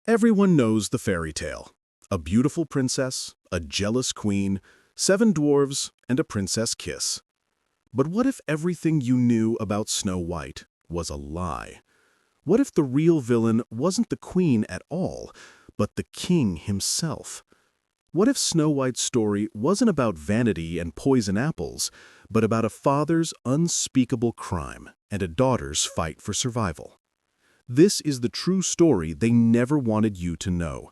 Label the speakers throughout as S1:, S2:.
S1: Everyone knows the fairy tale. A beautiful princess, a jealous queen, 7 dwarves, and a princess kiss. But what if everything you knew about Snow White was a lie? What if the real villain wasn't the queen at all, but the king himself? What if Snow White's story wasn't about vanity and poison apples, but about a father's unspeakable crime and a daughter's fight for survival? This is the true story they never wanted you to know.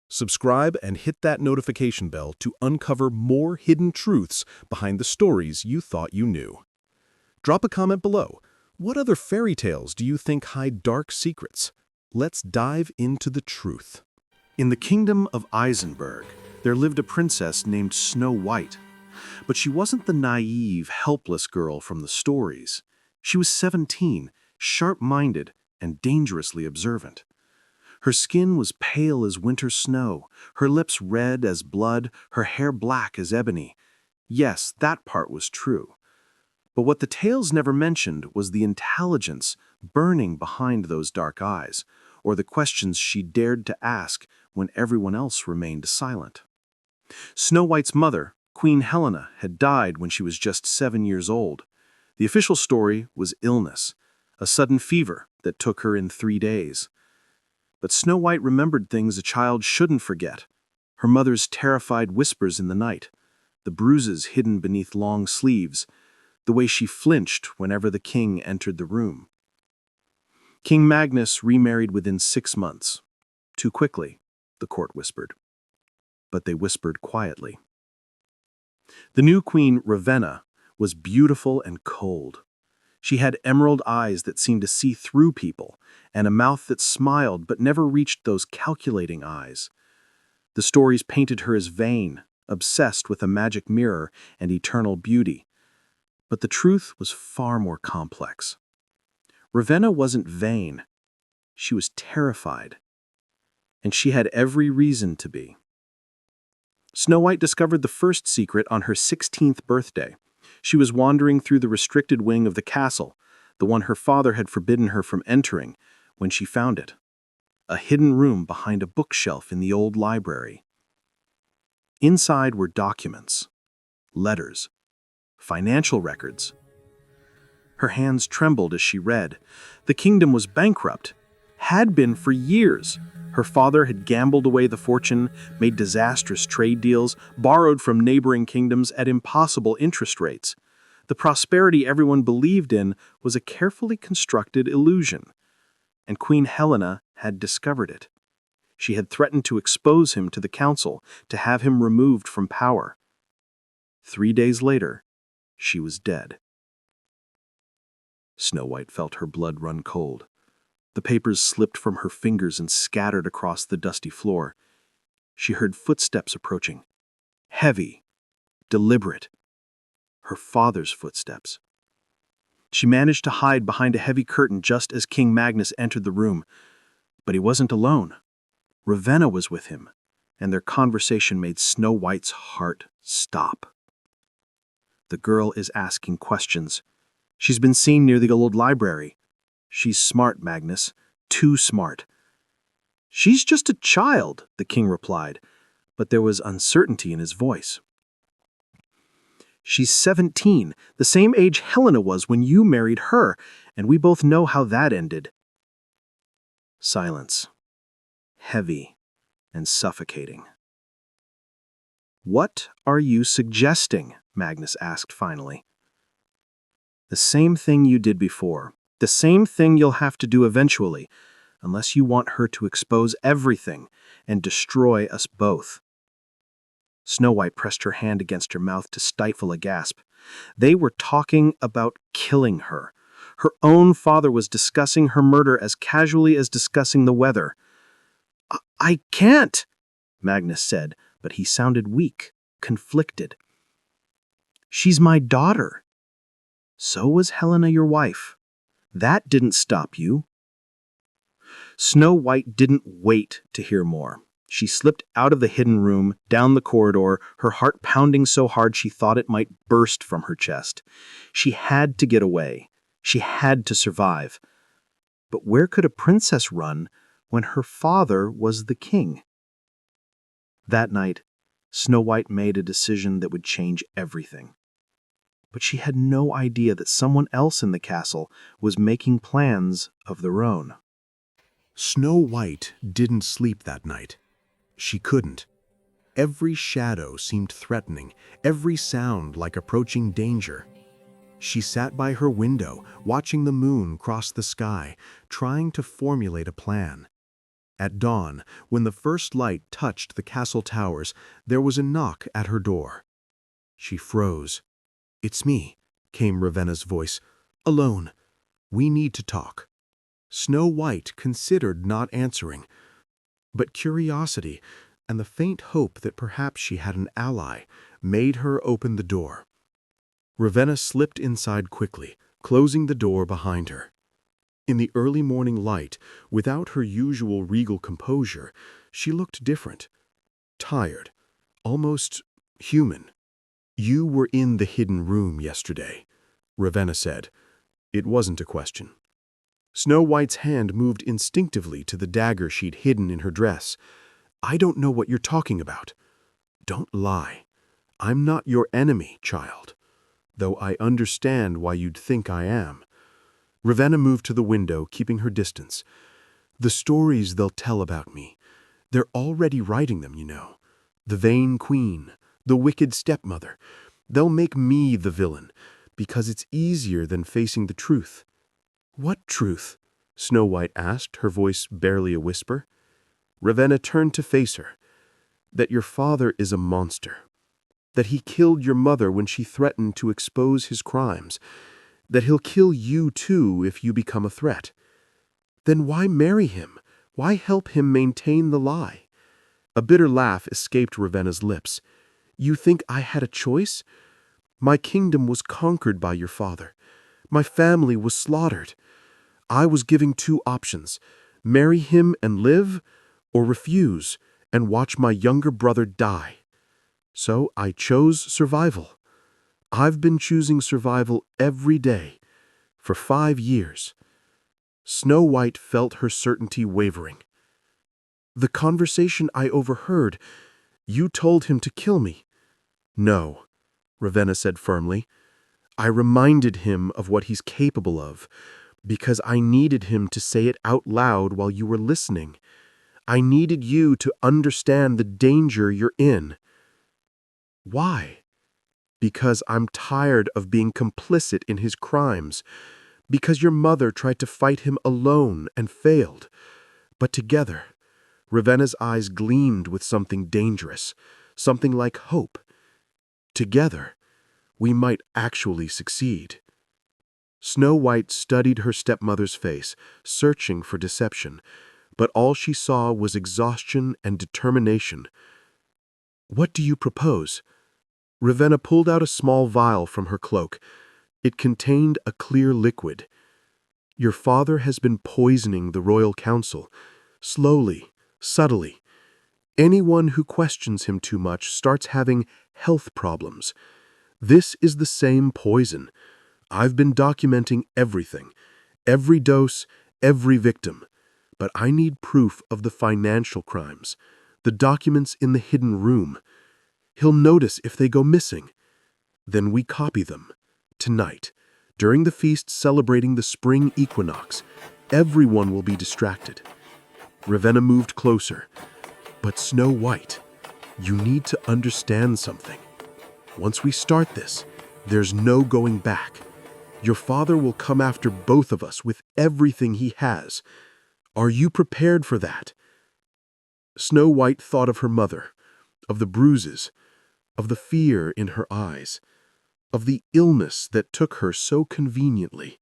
S1: Subscribe and hit that notification bell to uncover more hidden truths behind the stories you thought you knew. Drop a comment below. What other fairy tales do you think hide dark secrets? Let's dive into the truth.
S2: In the kingdom of Eisenberg, there lived a princess named Snow White. But she wasn't the naive, helpless girl from the stories. She was 17, sharp-minded, and dangerously observant. Her skin was pale as winter snow, her lips red as blood, her hair black as ebony. Yes, that part was true. But what the tales never mentioned was the intelligence burning behind those dark eyes, or the questions she dared to ask when everyone else remained silent. Snow White's mother, Queen Helena, had died when she was just 7 years old. The official story was illness, a sudden fever that took her in 3 days. But Snow White remembered things a child shouldn't forget. Her mother's terrified whispers in the night, the bruises hidden beneath long sleeves, the way she flinched whenever the king entered the room. King Magnus remarried within 6 months. Too quickly, the court whispered. But they whispered quietly. The new Queen Ravenna was beautiful and cold. She had emerald eyes that seemed to see through people, and a mouth that smiled but never reached those calculating eyes. The stories painted her as vain, obsessed with a magic mirror and eternal beauty. But the truth was far more complex. Ravenna wasn't vain. She was terrified. And she had every reason to be. Snow White discovered the first secret on her 16th birthday. She was wandering through the restricted wing of the castle, the one her father had forbidden her from entering, when she found it. A hidden room behind a bookshelf in the old library. Inside were documents, letters, financial records. Her hands trembled as she read. The kingdom was bankrupt, had been for years. Her father had gambled away the fortune, made disastrous trade deals, borrowed from neighboring kingdoms at impossible interest rates. The prosperity everyone believed in was a carefully constructed illusion. And Queen Helena had discovered it. She had threatened to expose him to the council, to have him removed from power. 3 days later, she was dead. Snow White felt her blood run cold. The papers slipped from her fingers and scattered across the dusty floor. She heard footsteps approaching. Heavy, deliberate. Her father's footsteps. She managed to hide behind a heavy curtain just as King Magnus entered the room. But he wasn't alone. Ravenna was with him, and their conversation made Snow White's heart stop. The girl is asking questions. She's been seen near the old library. She's smart, Magnus. Too smart. She's just a child, the king replied, but there was uncertainty in his voice. She's 17, the same age Helena was when you married her, and we both know how that ended. Silence. Heavy and suffocating. What are you suggesting? Magnus asked finally. The same thing you did before. The same thing you'll have to do eventually, unless you want her to expose everything and destroy us both. Snow White pressed her hand against her mouth to stifle a gasp. They were talking about killing her. Her own father was discussing her murder as casually as discussing the weather. I can't, Magnus said, but he sounded weak, conflicted. She's my daughter. So was Helena your wife. That didn't stop you. Snow White didn't wait to hear more. She slipped out of the hidden room, down the corridor, her heart pounding so hard she thought it might burst from her chest. She had to get away. She had to survive. But where could a princess run when her father was the king. That night, Snow White made a decision that would change everything. But she had no idea that someone else in the castle was making plans of their own.
S1: Snow White didn't sleep that night. She couldn't. Every shadow seemed threatening, every sound like approaching danger. She sat by her window, watching the moon cross the sky, trying to formulate a plan. At dawn, when the first light touched the castle towers, there was a knock at her door. She froze. "It's me," came Ravenna's voice. "Alone. We need to talk." Snow White considered not answering, but curiosity and the faint hope that perhaps she had an ally made her open the door. Ravenna slipped inside quickly, closing the door behind her. In the early morning light, without her usual regal composure, she looked different. Tired, almost human. "You were in the hidden room yesterday," Ravenna said. It wasn't a question. Snow White's hand moved instinctively to the dagger she'd hidden in her dress. "I don't know what you're talking about." "Don't lie. I'm not your enemy, child, though I understand why you'd think I am." Ravenna moved to the window, keeping her distance. "The stories they'll tell about me, they're already writing them, you know. The vain queen, the wicked stepmother. They'll make me the villain, because it's easier than facing the truth." "What truth?" Snow White asked, her voice barely a whisper. Ravenna turned to face her. "That your father is a monster. That he killed your mother when she threatened to expose his crimes. That he'll kill you too if you become a threat." "Then why marry him? Why help him maintain the lie?" A bitter laugh escaped Ravenna's lips. "You think I had a choice? My kingdom was conquered by your father. My family was slaughtered. I was given two options: marry him and live, or refuse and watch my younger brother die. So I chose survival. I've been choosing survival every day for 5 years." Snow White felt her certainty wavering. "The conversation I overheard, you told him to kill me." "No," Ravenna said firmly. "I reminded him of what he's capable of, because I needed him to say it out loud while you were listening. I needed you to understand the danger you're in." "Why?" "Because I'm tired of being complicit in his crimes. Because your mother tried to fight him alone and failed. But together," Ravenna's eyes gleamed with something dangerous, something like hope. "Together, we might actually succeed." Snow White studied her stepmother's face, searching for deception, but all she saw was exhaustion and determination. "What do you propose?" Ravenna pulled out a small vial from her cloak. It contained a clear liquid. "Your father has been poisoning the royal council, slowly, subtly. Anyone who questions him too much starts having health problems. This is the same poison. I've been documenting everything, every dose, every victim. But I need proof of the financial crimes, the documents in the hidden room. He'll notice if they go missing. Then we copy them. Tonight, during the feast celebrating the spring equinox, everyone will be distracted." Ravenna moved closer. "But Snow White, you need to understand something. Once we start this, there's no going back. Your father will come after both of us with everything he has. Are you prepared for that?" Snow White thought of her mother, of the bruises, of the fear in her eyes, of the illness that took her so conveniently.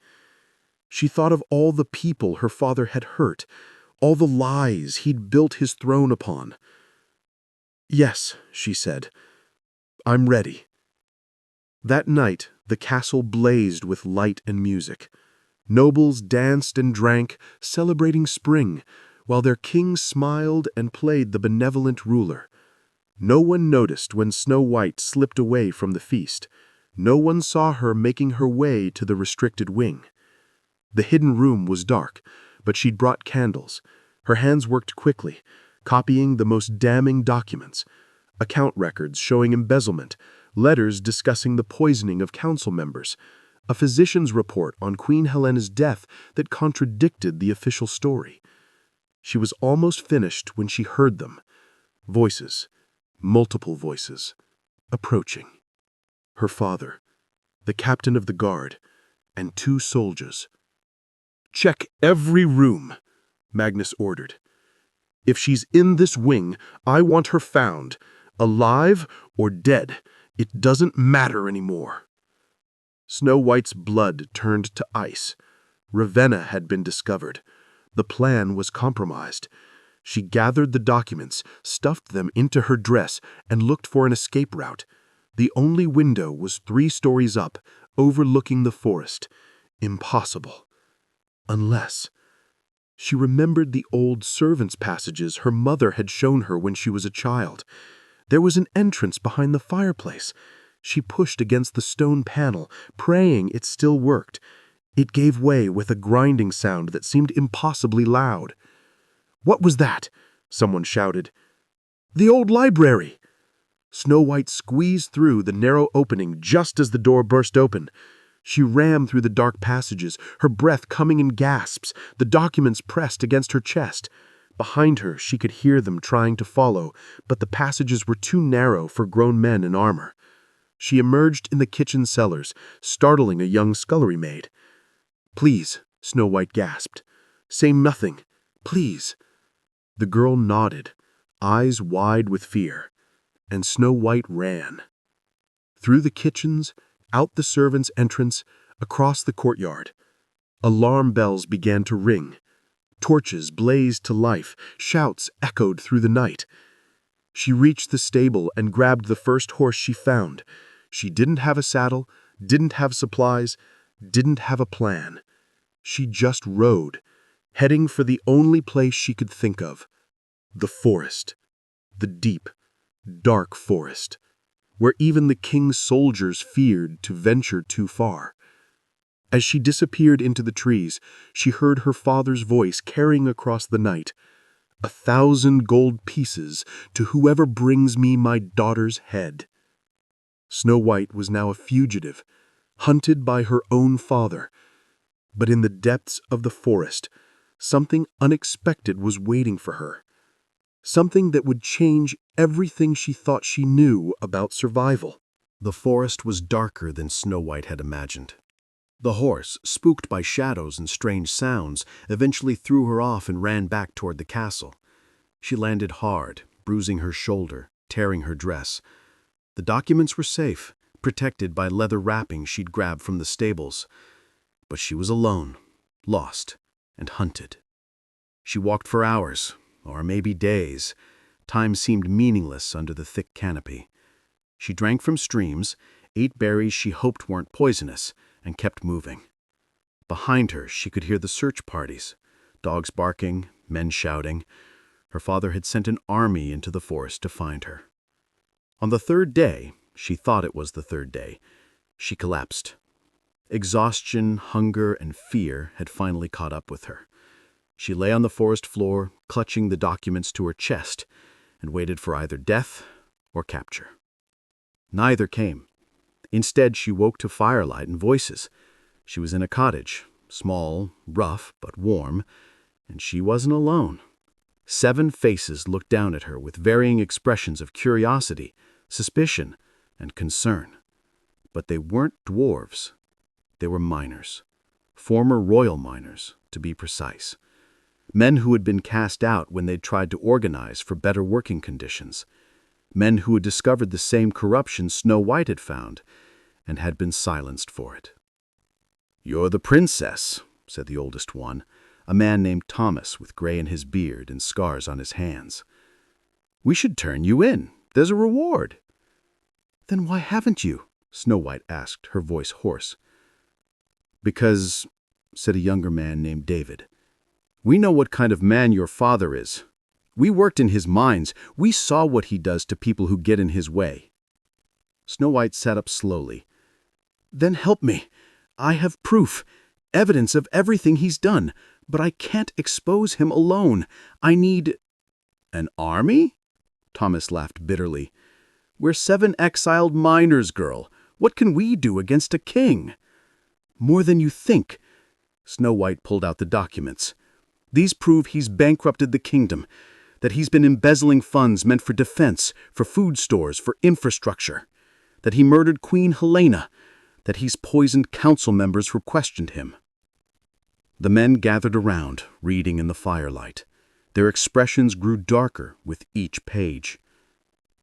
S1: She thought of all the people her father had hurt, all the lies he'd built his throne upon. "Yes," she said, "I'm ready." That night, the castle blazed with light and music. Nobles danced and drank, celebrating spring, while their king smiled and played the benevolent ruler. No one noticed when Snow White slipped away from the feast. No one saw her making her way to the restricted wing. The hidden room was dark, but she'd brought candles.
S2: Her hands worked quickly, copying the most damning documents: account records showing embezzlement, letters discussing the poisoning of council members, a physician's report on Queen Helena's death that contradicted the official story. She was almost finished when she heard them. Voices, multiple voices, approaching. Her father, the captain of the guard, and 2 soldiers. "Check every room," Magnus ordered. "If she's in this wing, I want her found, alive or dead. It doesn't matter anymore." Snow White's blood turned to ice. Ravenna had been discovered. The plan was compromised. She gathered the documents, stuffed them into her dress, and looked for an escape route. The only window was 3 stories up, overlooking the forest. Impossible. Unless... She remembered the old servants' passages her mother had shown her when she was a child. There was an entrance behind the fireplace. She pushed against the stone panel, praying it still worked. It gave way with a grinding sound that seemed impossibly loud. "What was that?" someone shouted. "The old library!" Snow White squeezed through the narrow opening just as the door burst open. She ran through the dark passages, her breath coming in gasps, the documents pressed against her chest. Behind her, she could hear them trying to follow, but the passages were too narrow for grown men in armor. She emerged in the kitchen cellars, startling a young scullery maid. "Please," Snow White gasped. "Say nothing. Please." The girl nodded, eyes wide with fear, and Snow White ran. Through the kitchens, out the servants' entrance, across the courtyard. Alarm bells began to ring. Torches blazed to life, shouts echoed through the night. She reached the stable and grabbed the first horse she found. She didn't have a saddle, didn't have supplies, didn't have a plan. She just rode, heading for the only place she could think of: the forest. The deep, dark forest, where even the king's soldiers feared to venture too far. As she disappeared into the trees, she heard her father's voice carrying across the night: "1,000 gold pieces to whoever brings me my daughter's head." Snow White was now a fugitive, hunted by her own father. But in the depths of the forest, something unexpected was waiting for her. Something that would change everything she thought she knew about survival.
S1: The forest was darker than Snow White had imagined. The horse, spooked by shadows and strange sounds, eventually threw her off and ran back toward the castle. She landed hard, bruising her shoulder, tearing her dress. The documents were safe, protected by leather wrapping she'd grabbed from the stables. But she was alone, lost, and hunted. She walked for hours, or maybe days. Time seemed meaningless under the thick canopy. She drank from streams, ate berries she hoped weren't poisonous, and kept moving. Behind her, she could hear the search parties, dogs barking, men shouting. Her father had sent an army into the forest to find her. On the 3rd day, she thought it was the 3rd day, she collapsed. Exhaustion, hunger, and fear had finally caught up with her. She lay on the forest floor, clutching the documents to her chest, and waited for either death or capture. Neither came. Instead, she woke to firelight and voices. She was in a cottage, small, rough, but warm, and she wasn't alone. 7 faces looked down at her with varying expressions of curiosity, suspicion, and concern. But they weren't dwarves. They were miners. Former royal miners, to be precise. Men who had been cast out when they'd tried to organize for better working conditions. Men who had discovered the same corruption Snow White had found, and had been silenced for it. "You're the princess," said the oldest one, a man named Thomas with gray in his beard and scars on his hands. "We should turn you in. There's a reward." "Then why haven't you?" Snow White asked, her voice hoarse. "Because," said a younger man named David, "we know what kind of man your father is. We worked in his mines. We saw what he does to people who get in his way." Snow White sat up slowly. "Then help me. I have proof, evidence of everything he's done.
S2: But I can't expose him alone. I need—
S1: An army? Thomas laughed bitterly. We're 7 exiled miners, girl. What can we do against a king? More than you think. Snow White pulled out the documents. These prove he's bankrupted the kingdom, that he's been embezzling funds meant for defense, for food stores, for infrastructure, that he murdered Queen Helena, that he's poisoned council members who questioned him. The men gathered around, reading in the firelight. Their expressions grew darker with each page.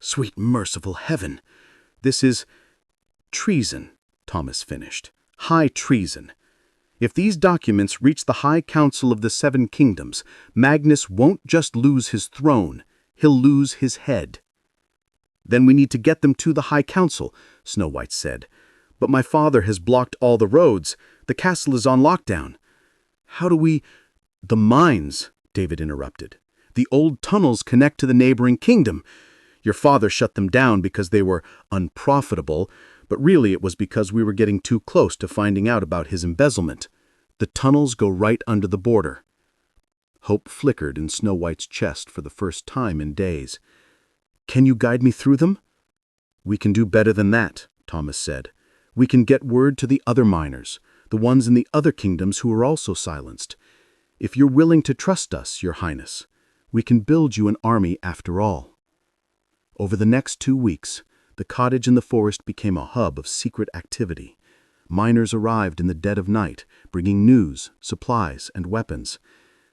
S1: Sweet merciful heaven! This is treason, Thomas finished. High treason. If these documents reach the High Council of the 7 Kingdoms, Magnus won't just lose his throne, he'll lose his head. Then we need to get them to the High Council, Snow White said. But my father has blocked all the roads. The castle is on lockdown. How do we— The mines, David interrupted. The old tunnels connect to the neighboring kingdom. Your father shut them down because they were unprofitable, but really it was because we were getting too close to finding out about his embezzlement. The tunnels go right under the border. Hope flickered in Snow White's chest for the first time in days. Can you guide me through them? We can do better than that, Thomas said. We can get word to the other miners, the ones in the other kingdoms who are also silenced. If you're willing to trust us, Your Highness, we can build you an army after all. Over the next 2 weeks, the cottage in the forest became a hub of secret activity. Miners arrived in the dead of night, bringing news, supplies, and weapons.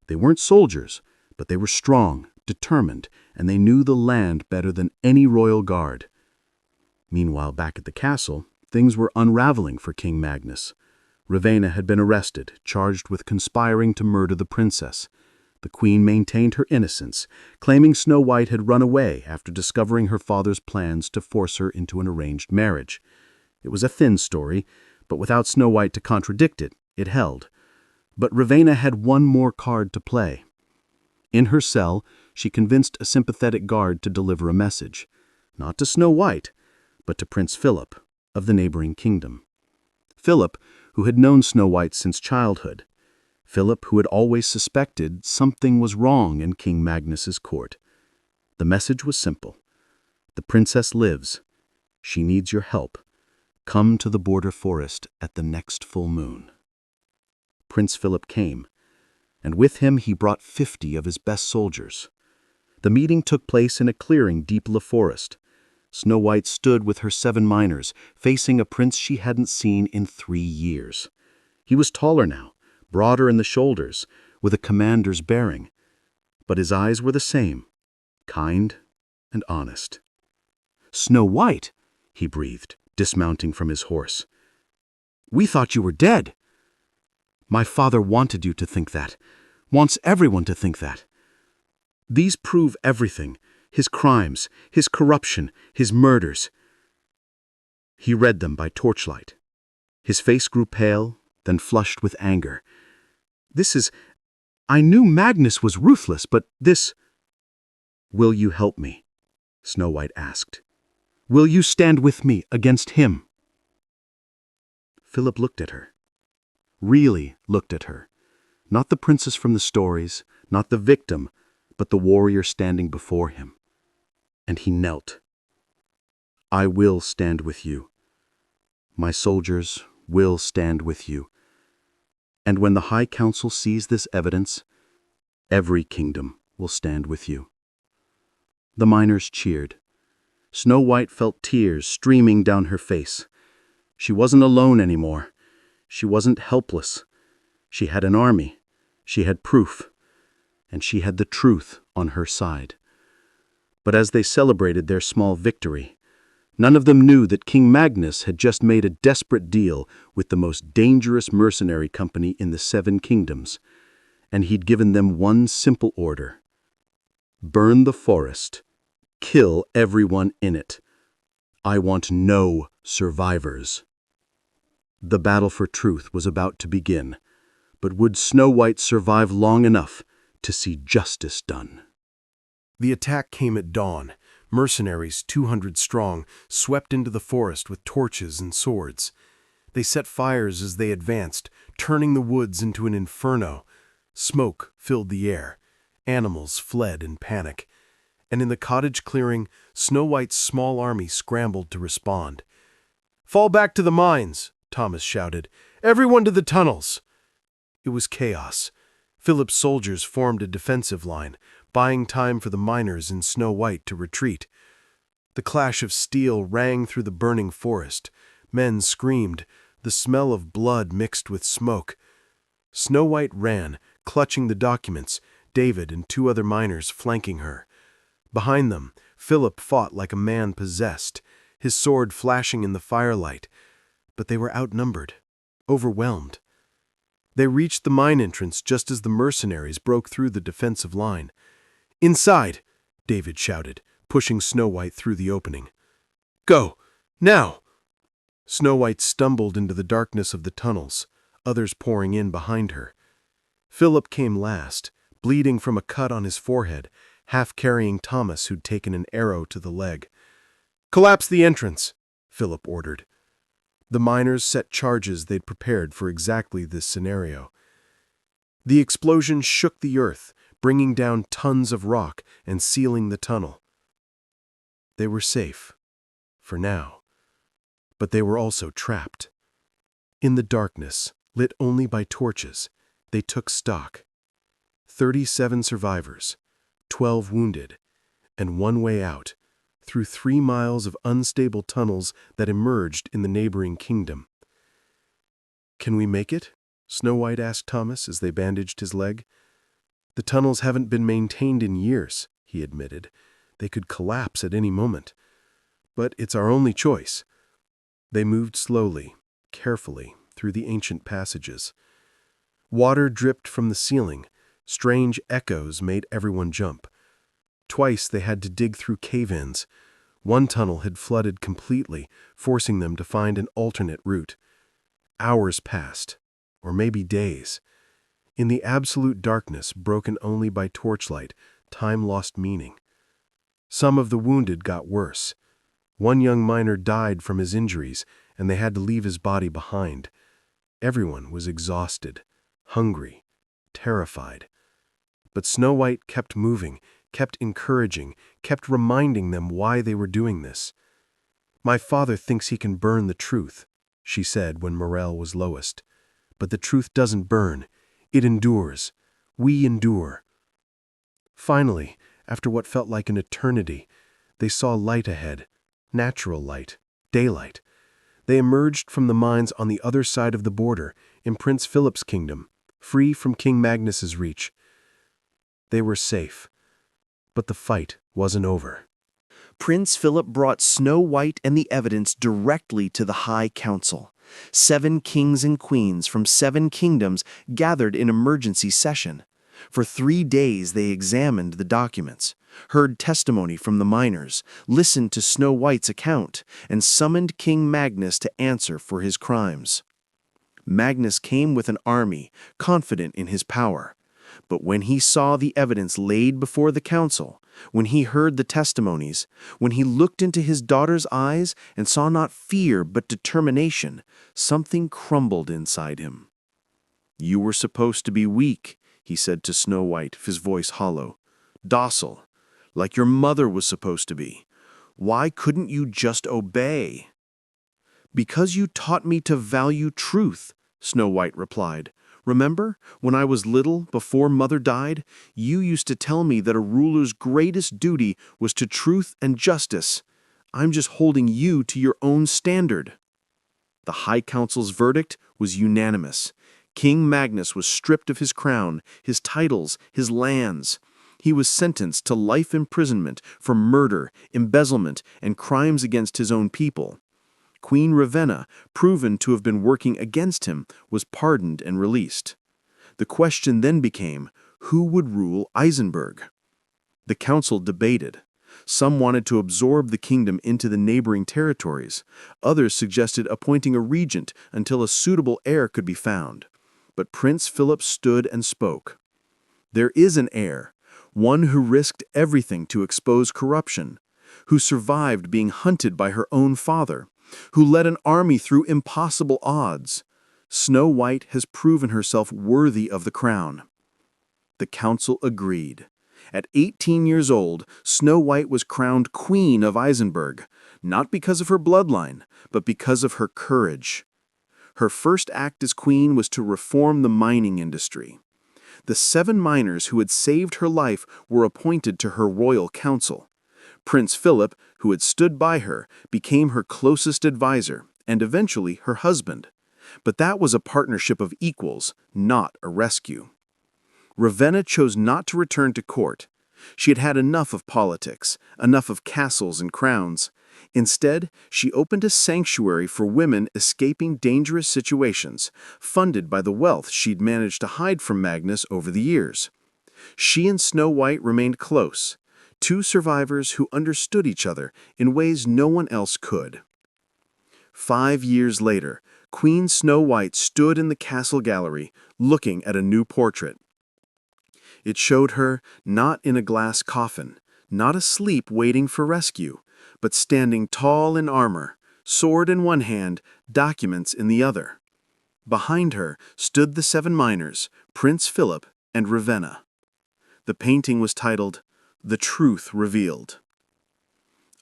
S1: They weren't soldiers, but they were strong, determined, and they knew the land better than any royal guard. Meanwhile, back at the castle, things were unraveling for King Magnus. Ravenna had been arrested, charged with conspiring to murder the princess. The queen maintained her innocence, claiming Snow White had run away after discovering her father's plans to force her into an arranged marriage. It was a thin story, but without Snow White to contradict it, it held. But Ravenna had one more card to play. In her cell, she convinced a sympathetic guard to deliver a message, not to Snow White, but to Prince Philip of the neighboring kingdom. Philip, who had known Snow White since childhood. Philip, who had always suspected something was wrong in King Magnus's court. The message was simple. The princess lives. She needs your help. Come to the border forest at the next full moon. Prince Philip came, and with him he brought 50 of his best soldiers. The meeting took place in a clearing deep in the forest. Snow White stood with her 7 miners, facing a prince she hadn't seen in 3 years. He was taller now, broader in the shoulders, with a commander's bearing. But his eyes were the same, kind and honest. "Snow White," he breathed, dismounting from his horse. "We thought you were dead." "My father wanted you to think that, wants everyone to think that. These prove everything, his crimes, his corruption, his murders." He read them by torchlight. His face grew pale, then flushed with anger. I knew Magnus was ruthless, but this— "Will you help me?" Snow White asked. "Will you stand with me against him?" Philip looked at her. Really looked at her. Not the princess from the stories, not the victim, but the warrior standing before him. And he knelt. "I will stand with you. My soldiers will stand with you. And when the High Council sees this evidence, every kingdom will stand with you." The miners cheered. Snow White felt tears streaming down her face. She wasn't alone anymore. She wasn't helpless. She had an army. She had proof. And she had the truth on her side. But as they celebrated their small victory, none of them knew that King Magnus had just made a desperate deal with the most dangerous mercenary company in the 7 kingdoms, and he'd given them one simple order: burn the forest, kill everyone in it. I want no survivors. The battle for truth was about to begin, but would Snow White survive long enough to see justice done?
S2: The attack came at dawn. Mercenaries, 200 strong, swept into the forest with torches and swords. They set fires as they advanced, turning the woods into an inferno. Smoke filled the air. Animals fled in panic. And in the cottage clearing, Snow White's small army scrambled to respond. "Fall back to the mines!" Thomas shouted. "Everyone to the tunnels!" It was chaos. Philip's soldiers formed a defensive line, buying time for the miners in Snow White to retreat. The clash of steel rang through the burning forest. Men screamed. The smell of blood mixed with smoke. Snow White ran, clutching the documents, David and 2 other miners flanking her. Behind them, Philip fought like a man possessed, his sword flashing in the firelight. But they were outnumbered, overwhelmed. They reached the mine entrance just as the mercenaries broke through the defensive line. "Inside!" David shouted, pushing Snow White through the opening. "Go! Now!" Snow White stumbled into the darkness of the tunnels, others pouring in behind her. Philip came last, bleeding from a cut on his forehead, half carrying Thomas, who'd taken an arrow to the leg. "Collapse the entrance," Philip ordered. The miners set charges they'd prepared for exactly this scenario. The explosion shook the earth, bringing down tons of rock and sealing the tunnel. They were safe, for now. But they were also trapped. In the darkness, lit only by torches, they took stock. 37 survivors, 12 wounded, and 1 way out, through 3 miles of unstable tunnels that emerged in the neighboring kingdom. "Can we make it?" Snow White asked Thomas as they bandaged his leg. "The tunnels haven't been maintained in years," he admitted. "They could collapse at any moment. But it's our only choice." They moved slowly, carefully, through the ancient passages. Water dripped from the ceiling. Strange echoes made everyone jump. Twice they had to dig through cave-ins. One tunnel had flooded completely, forcing them to find an alternate route. Hours passed, or maybe days. In the absolute darkness, broken only by torchlight, time lost meaning. Some of the wounded got worse. One young miner died from his injuries, and they had to leave his body behind. Everyone was exhausted, hungry, terrified. But Snow White kept moving, kept encouraging, kept reminding them why they were doing this. "My father thinks he can burn the truth," she said when morale was lowest. "But the truth doesn't burn. It endures. We endure." Finally, after what felt like an eternity, they saw light ahead. Natural light. Daylight. They emerged from the mines on the other side of the border, in Prince Philip's kingdom, free from King Magnus's reach. They were safe. But the fight wasn't over.
S3: Prince Philip brought Snow White and the evidence directly to the High Council. 7 kings and queens from 7 kingdoms gathered in emergency session. For 3 days they examined the documents, heard testimony from the miners, listened to Snow White's account, and summoned King Magnus to answer for his crimes. Magnus came with an army, confident in his power. But when he saw the evidence laid before the council, when he heard the testimonies, when he looked into his daughter's eyes and saw not fear but determination, something crumbled inside him. "You were supposed to be weak," he said to Snow White, his voice hollow. "Docile, like your mother was supposed to be. Why couldn't you just obey?" "Because you taught me to value truth," Snow White replied. "Remember, when I was little, before Mother died, you used to tell me that a ruler's greatest duty was to truth and justice. I'm just holding you to your own standard." The High Council's verdict was unanimous. King Magnus was stripped of his crown, his titles, his lands. He was sentenced to life imprisonment for murder, embezzlement, and crimes against his own people. Queen Ravenna, proven to have been working against him, was pardoned and released. The question then became, who would rule Eisenberg? The council debated. Some wanted to absorb the kingdom into the neighboring territories. Others suggested appointing a regent until a suitable heir could be found. But Prince Philip stood and spoke. "There is an heir, one who risked everything to expose corruption, who survived being hunted by her own father, who led an army through impossible odds. Snow White has proven herself worthy of the crown."
S2: The council agreed. At 18 years old, Snow White was crowned Queen of Isenburg, not because of her bloodline, but because of her courage. Her first act as queen was to reform the mining industry. The 7 miners who had saved her life were appointed to her royal council. Prince Philip, who had stood by her, became her closest advisor and eventually her husband. But that was a partnership of equals, not a rescue. Ravenna chose not to return to court. She had had enough of politics, enough of castles and crowns. Instead, she opened a sanctuary for women escaping dangerous situations, funded by the wealth she'd managed to hide from Magnus over the years. She and Snow White remained close, 2 survivors who understood each other in ways no one else could. 5 years later, Queen Snow White stood in the castle gallery, looking at a new portrait. It showed her not in a glass coffin, not asleep waiting for rescue, but standing tall in armor, sword in one hand, documents in the other. Behind her stood the 7 miners, Prince Philip and Ravenna. The painting was titled, "The Truth Revealed."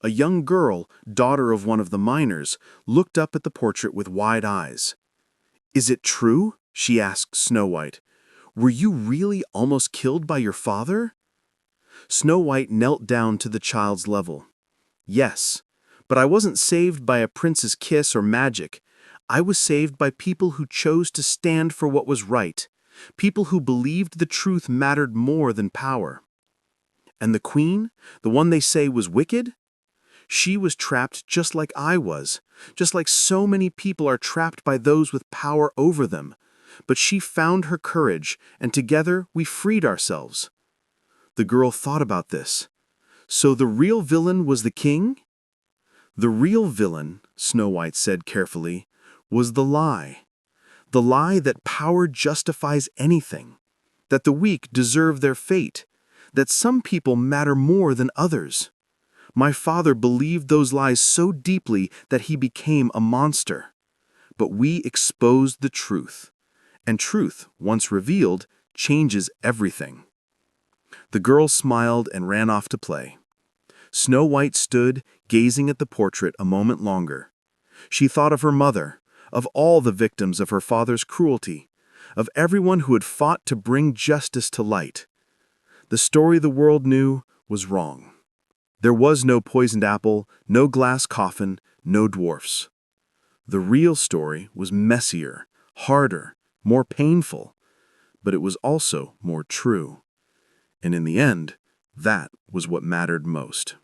S2: A young girl, daughter of one of the miners, looked up at the portrait with wide eyes. "Is it true?" she asked Snow White. "Were you really almost killed by your father?" Snow White knelt down to the child's level. "Yes, but I wasn't saved by a prince's kiss or magic. I was saved by people who chose to stand for what was right, people who believed the truth mattered more than power." "And the queen, the one they say was wicked?" "She was trapped just like I was, just like so many people are trapped by those with power over them. But she found her courage, and together we freed ourselves." The girl thought about this. "So the real villain was the king?" "The real villain," Snow White said carefully, "was the lie. The lie that power justifies anything, that the weak deserve their fate, that some people matter more than others. My father believed those lies so deeply that he became a monster. But we exposed the truth, and truth, once revealed, changes everything." The girl smiled and ran off to play. Snow White stood, gazing at the portrait a moment longer. She thought of her mother, of all the victims of her father's cruelty, of everyone who had fought to bring justice to light. The story the world knew was wrong. There was no poisoned apple, no glass coffin, no dwarfs. The real story was messier, harder, more painful, but it was also more true. And in the end, that was what mattered most.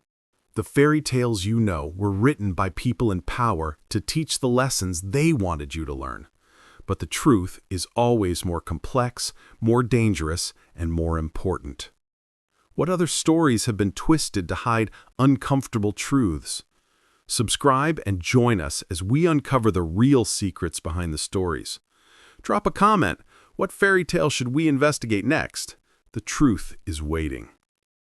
S1: The fairy tales you know were written by people in power to teach the lessons they wanted you to learn. But the truth is always more complex, more dangerous, and more important. What other stories have been twisted to hide uncomfortable truths? Subscribe and join us as we uncover the real secrets behind the stories. Drop a comment. What fairy tale should we investigate next? The truth is waiting.